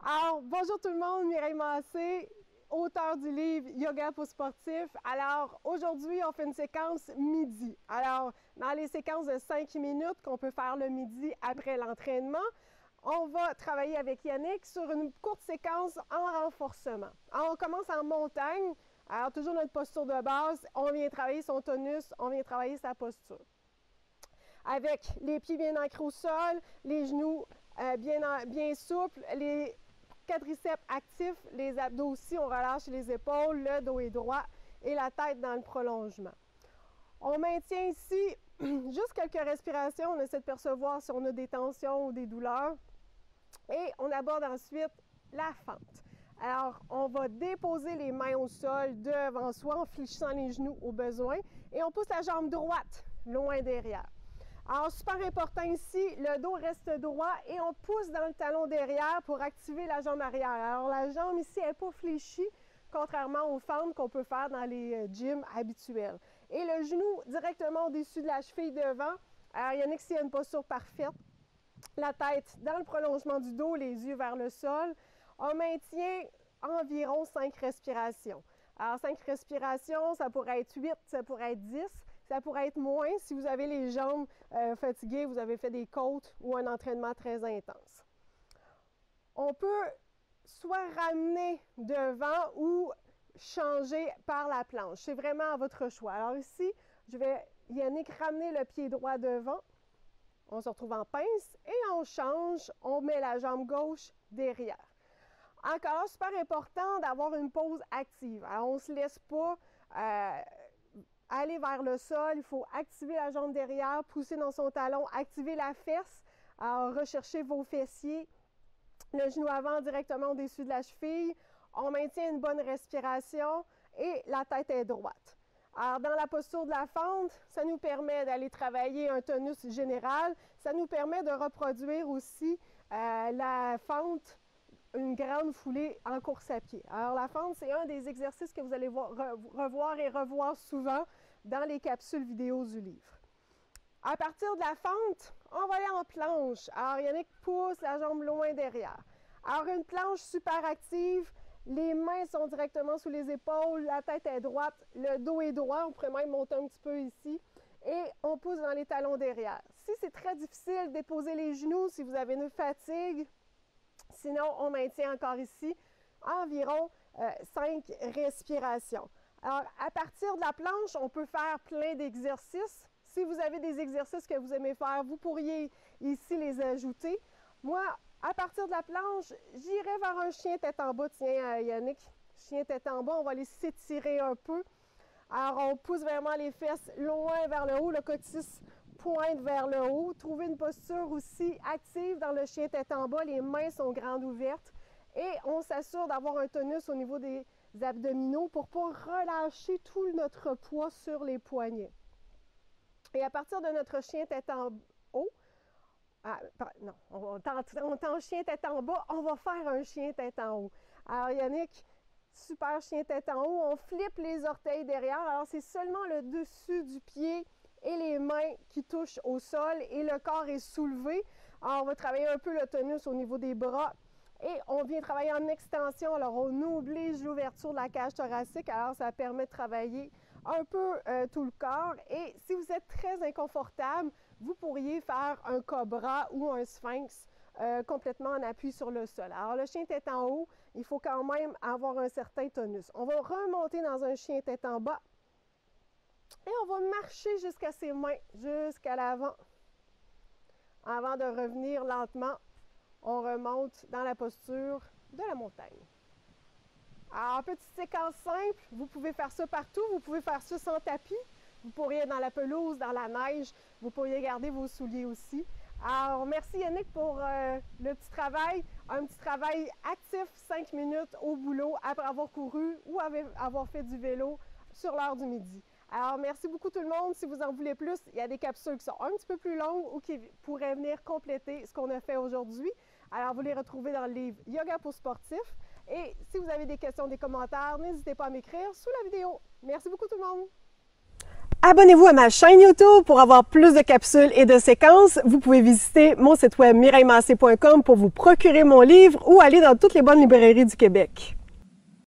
Alors, bonjour tout le monde, Mireille Massé, auteure du livre Yoga pour sportifs. Alors, aujourd'hui, on fait une séquence midi. Alors, dans les séquences de 5 minutes qu'on peut faire le midi après l'entraînement, on va travailler avec Yannick sur une courte séquence en renforcement. Alors, on commence en montagne. Alors, toujours notre posture de base. On vient travailler son tonus, on vient travailler sa posture. Avec les pieds bien ancrés au sol, les genoux bien souples, les quadriceps actifs, les abdos aussi, on relâche les épaules, le dos est droit et la tête dans le prolongement. On maintient ici juste quelques respirations, on essaie de percevoir si on a des tensions ou des douleurs. Et on aborde ensuite la fente. Alors, on va déposer les mains au sol devant soi en fléchissant les genoux au besoin et on pousse la jambe droite loin derrière. Alors, super important ici, le dos reste droit et on pousse dans le talon derrière pour activer la jambe arrière. Alors, la jambe ici n'est pas fléchie, contrairement aux fentes qu'on peut faire dans les gyms habituels. Et le genou directement au-dessus de la cheville devant. Alors, Yannick, s'il y a une posture parfaite, la tête dans le prolongement du dos, les yeux vers le sol. On maintient environ 5 respirations. Alors, 5 respirations, ça pourrait être 8, ça pourrait être 10. Ça pourrait être moins si vous avez les jambes fatiguées, vous avez fait des côtes ou un entraînement très intense. On peut soit ramener devant ou changer par la planche. C'est vraiment à votre choix. Alors ici, je vais, Yannick, ramener le pied droit devant. On se retrouve en pince et on change, on met la jambe gauche derrière. Encore, super important d'avoir une pause active. Alors, on ne se laisse pas aller vers le sol, il faut activer la jambe derrière, pousser dans son talon, activer la fesse, alors recherchez vos fessiers, le genou avant directement au-dessus de la cheville, on maintient une bonne respiration et la tête est droite. Alors, dans la posture de la fente, ça nous permet d'aller travailler un tonus général, ça nous permet de reproduire aussi la fente, une grande foulée en course à pied. Alors, la fente, c'est un des exercices que vous allez revoir et revoir souvent dans les capsules vidéo du livre. À partir de la fente, on va aller en planche. Alors, Yannick pousse la jambe loin derrière. Alors, une planche super active, les mains sont directement sous les épaules, la tête est droite, le dos est droit, on pourrait même monter un petit peu ici, et on pousse dans les talons derrière. Si c'est très difficile, déposez les genoux si vous avez une fatigue. Sinon, on maintient encore ici environ 5 respirations. Alors, à partir de la planche, on peut faire plein d'exercices. Si vous avez des exercices que vous aimez faire, vous pourriez ici les ajouter. Moi, à partir de la planche, j'irai vers un chien tête en bas. Tiens, Yannick, chien tête en bas, on va aller s'étirer un peu. Alors, on pousse vraiment les fesses loin vers le haut, le coccyx pointe vers le haut. Trouvez une posture aussi active dans le chien tête en bas. Les mains sont grandes ouvertes. Et on s'assure d'avoir un tonus au niveau des abdominaux pour ne pas relâcher tout notre poids sur les poignets. Et à partir de notre chien tête en haut, on tend chien tête en bas, on va faire un chien tête en haut. Alors Yannick, super chien tête en haut, on flippe les orteils derrière. Alors c'est seulement le dessus du pied et les mains qui touchent au sol et le corps est soulevé. Alors on va travailler un peu le tonus au niveau des bras et on vient travailler en extension. Alors on oblige l'ouverture de la cage thoracique, alors ça permet de travailler un peu tout le corps. Et si vous êtes très inconfortable, vous pourriez faire un cobra ou un sphinx complètement en appui sur le sol. Alors le chien tête en haut, il faut quand même avoir un certain tonus. On va remonter dans un chien tête en bas et on va marcher jusqu'à ses mains, jusqu'à l'avant. Avant de revenir lentement, on remonte dans la posture de la montagne. Alors, petite séquence simple, vous pouvez faire ça partout, vous pouvez faire ça sans tapis, vous pourriez être dans la pelouse, dans la neige, vous pourriez garder vos souliers aussi. Alors, merci Yannick pour le petit travail, un petit travail actif, 5 minutes au boulot après avoir couru ou avoir fait du vélo sur l'heure du midi. Alors, merci beaucoup tout le monde. Si vous en voulez plus, il y a des capsules qui sont un petit peu plus longues ou qui pourraient venir compléter ce qu'on a fait aujourd'hui. Alors, vous les retrouvez dans le livre Yoga pour sportifs. Et si vous avez des questions, des commentaires, n'hésitez pas à m'écrire sous la vidéo. Merci beaucoup tout le monde! Abonnez-vous à ma chaîne YouTube pour avoir plus de capsules et de séquences. Vous pouvez visiter mon site web mireillemassé.com pour vous procurer mon livre ou aller dans toutes les bonnes librairies du Québec.